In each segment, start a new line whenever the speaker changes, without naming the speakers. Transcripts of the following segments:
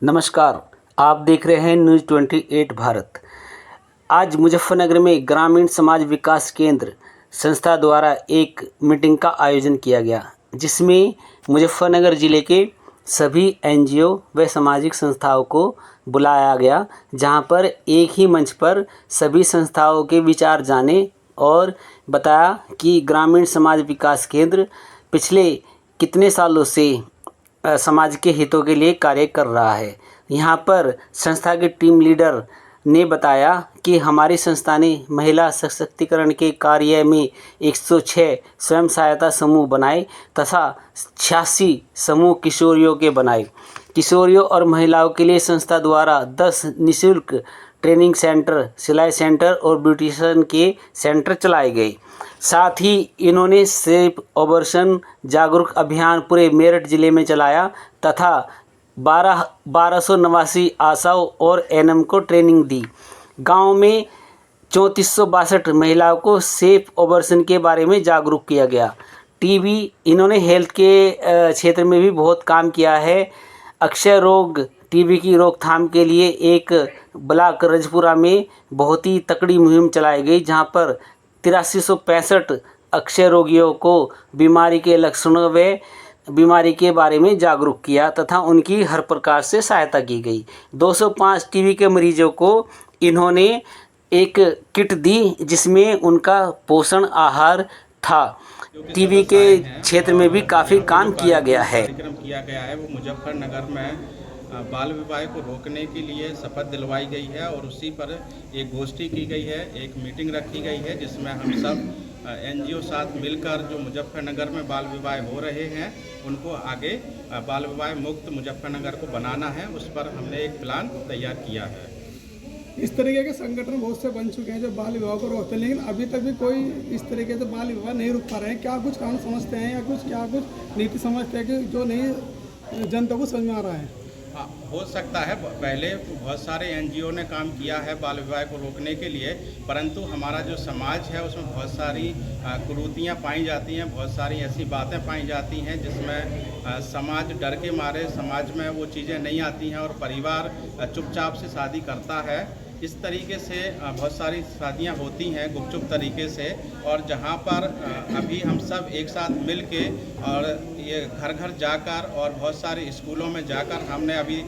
नमस्कार। आप देख रहे हैं न्यूज़ 28 भारत। आज मुजफ्फरनगर में ग्रामीण समाज विकास केंद्र संस्था द्वारा एक मीटिंग का आयोजन किया गया, जिसमें मुजफ्फरनगर ज़िले के सभी एनजीओ व सामाजिक संस्थाओं को बुलाया गया, जहां पर एक ही मंच पर सभी संस्थाओं के विचार जाने और बताया कि ग्रामीण समाज विकास केंद्र पिछले कितने सालों से समाज के हितों के लिए कार्य कर रहा है। यहाँ पर संस्था के टीम लीडर ने बताया कि हमारी संस्था ने महिला सशक्तिकरण के कार्य में 106 स्वयं सहायता समूह बनाए तथा 86 समूह किशोरियों के बनाए। किशोरियों और महिलाओं के लिए संस्था द्वारा 10 निःशुल्क ट्रेनिंग सेंटर, सिलाई सेंटर और ब्यूटिशियन के सेंटर चलाए गए। साथ ही इन्होंने सेफ अबॉर्शन जागरूक अभियान पूरे मेरठ जिले में चलाया तथा 1289 आशाओं और एनएम को ट्रेनिंग दी। गांव में 3462 महिलाओं को सेफ अबॉर्शन के बारे में जागरूक किया गया। टीबी इन्होंने हेल्थ के क्षेत्र में भी बहुत काम किया है। अक्षय रोग टीबी की रोकथाम के लिए एक ब्लॉक रजपुरा में बहुत ही तकड़ी मुहिम चलाई गई, जहां पर 8365 अक्षय रोगियों को बीमारी के लक्षणों व बीमारी के बारे में जागरूक किया तथा उनकी हर प्रकार से सहायता की गई। 205 टीबी के मरीजों को इन्होंने एक किट दी, जिसमें उनका पोषण आहार था। टीबी के क्षेत्र में भी काफ़ी काम किया गया है।
कार्यक्रम किया गया है वो मुजफ्फरनगर में बाल विवाह को रोकने के लिए शपथ दिलवाई गई है और उसी पर एक गोष्ठी की गई है, एक मीटिंग रखी गई है, जिसमें हम सब एनजीओ साथ मिलकर जो मुजफ्फरनगर में बाल विवाह हो रहे हैं उनको आगे बाल विवाह मुक्त मुजफ्फरनगर को बनाना है। उस पर हमने एक प्लान तैयार किया है।
इस तरीके के संगठन बहुत से बन चुके हैं जो बाल विवाह को रोकते हैं, लेकिन अभी तक भी कोई इस तरीके से बाल विवाह नहीं रोक पा रहे हैं। क्या कुछ कारण समझते हैं या कुछ नीति समझते हैं कि जो नहीं जनता को समझ में आ रहा है?
हाँ, हो सकता है पहले बहुत सारे एनजीओ ने काम किया है बाल विवाह को रोकने के लिए, परंतु हमारा जो समाज है उसमें बहुत सारी कुरीतियाँ पाई जाती हैं, बहुत सारी ऐसी बातें पाई जाती हैं जिसमें समाज डर के मारे समाज में वो चीज़ें नहीं आती हैं और परिवार चुपचाप से शादी करता है। इस तरीके से बहुत सारी शादियां होती हैं गुपचुप तरीके से, और जहां पर अभी हम सब एक साथ मिल के और ये घर घर जाकर और बहुत सारे स्कूलों में जाकर हमने अभी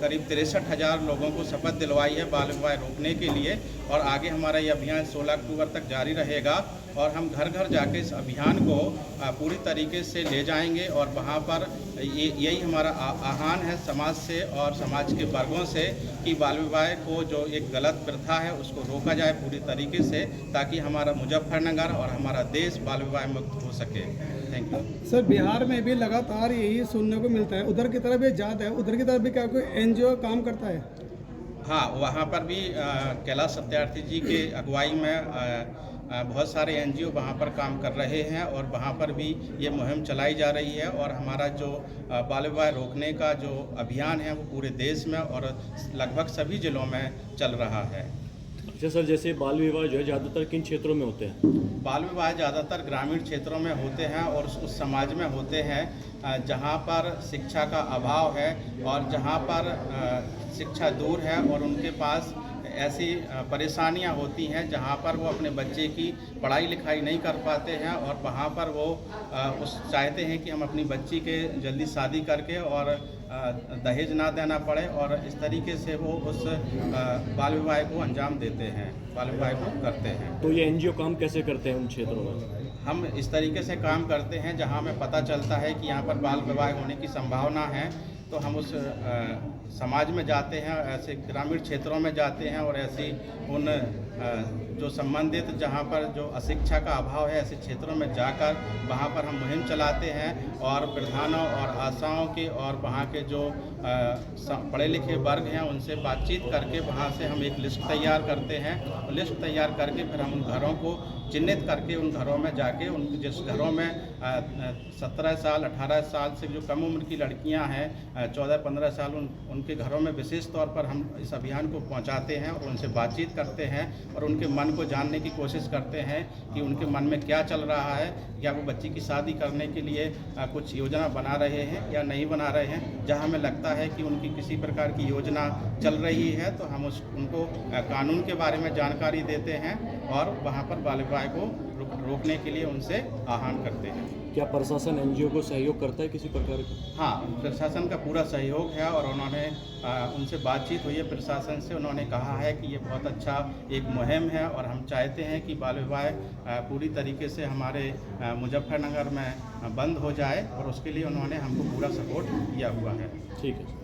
करीब 63,000 लोगों को शपथ दिलवाई है बाल विवाह रोकने के लिए, और आगे हमारा ये अभियान 16 अक्टूबर तक जारी रहेगा और हम घर घर जाके इस अभियान को पूरी तरीके से ले जाएंगे और वहाँ पर यही हमारा आह्वान है समाज से और समाज के वर्गों से कि बाल विवाह को जो एक गलत प्रथा है उसको रोका जाए पूरी तरीके से, ताकि हमारा मुजफ्फरनगर और हमारा देश बाल विवाह मुक्त हो सके। थैंक यू
सर, बिहार में भी लगातार यही सुनने को मिलता है, उधर की तरफ ये ज़्यादा है, उधर की तरफ भी क्या कोई एनजीओ काम करता है?
हाँ, वहाँ पर भी कैलाश सत्यार्थी जी के अगुवाई में बहुत सारे एनजीओ वहाँ पर काम कर रहे हैं और वहाँ पर भी ये मुहिम चलाई जा रही है और हमारा जो बाल विवाह रोकने का जो अभियान है वो पूरे देश में और लगभग सभी जिलों में चल रहा है।
अच्छा सर, जैसे बाल विवाह जो है ज़्यादातर किन क्षेत्रों में होते हैं?
बाल विवाह ज़्यादातर ग्रामीण क्षेत्रों में होते हैं और उस समाज में होते हैं जहाँ पर शिक्षा का अभाव है और जहाँ पर शिक्षा दूर है और उनके पास ऐसी परेशानियां होती हैं जहां पर वो अपने बच्चे की पढ़ाई लिखाई नहीं कर पाते हैं और वहां पर वो चाहते हैं कि हम अपनी बच्ची के जल्दी शादी करके और दहेज ना देना पड़े, और इस तरीके से वो उस बाल विवाह को अंजाम देते हैं, बाल विवाह को करते हैं।
तो ये एनजीओ काम कैसे करते हैं उन क्षेत्रों में?
हम इस तरीके से काम करते हैं जहां हमें पता चलता है कि यहाँ पर बाल विवाह होने की संभावना है, तो हम उस समाज में जाते हैं, ऐसे ग्रामीण क्षेत्रों में जाते हैं और ऐसी उन जो संबंधित जहाँ पर जो अशिक्षा का अभाव है ऐसे क्षेत्रों में जाकर वहाँ पर हम मुहिम चलाते हैं और प्रधानों और आशाओं के और वहाँ के जो पढ़े लिखे वर्ग हैं उनसे बातचीत करके वहाँ से हम एक लिस्ट तैयार करते हैं। लिस्ट तैयार करके फिर हम उन घरों को चिन्हित करके उन घरों में जाके उन जिस घरों में 17 साल 18 साल से जो कम उम्र की लड़कियां हैं 14-15 साल उनके घरों में विशेष तौर पर हम इस अभियान को पहुंचाते हैं और उनसे बातचीत करते हैं और उनके मन को जानने की कोशिश करते हैं कि उनके मन में क्या चल रहा है, या वो बच्ची की शादी करने के लिए कुछ योजना बना रहे हैं या नहीं बना रहे हैं। जहां हमें लगता है कि उनकी किसी प्रकार की योजना चल रही है तो हम उनको कानून के बारे में जानकारी देते हैं और वहां पर बाल विवाह को रोकने के लिए उनसे आह्वान करते हैं।
क्या प्रशासन एनजीओ को सहयोग करता है किसी प्रकार का?
हाँ, प्रशासन का पूरा सहयोग है और उन्होंने उनसे बातचीत हुई है प्रशासन से। उन्होंने कहा है कि ये बहुत अच्छा एक मुहिम है और हम चाहते हैं कि बाल विवाह पूरी तरीके से हमारे मुजफ्फरनगर में बंद हो जाए और उसके लिए उन्होंने हमको पूरा सपोर्ट किया हुआ है।
ठीक है।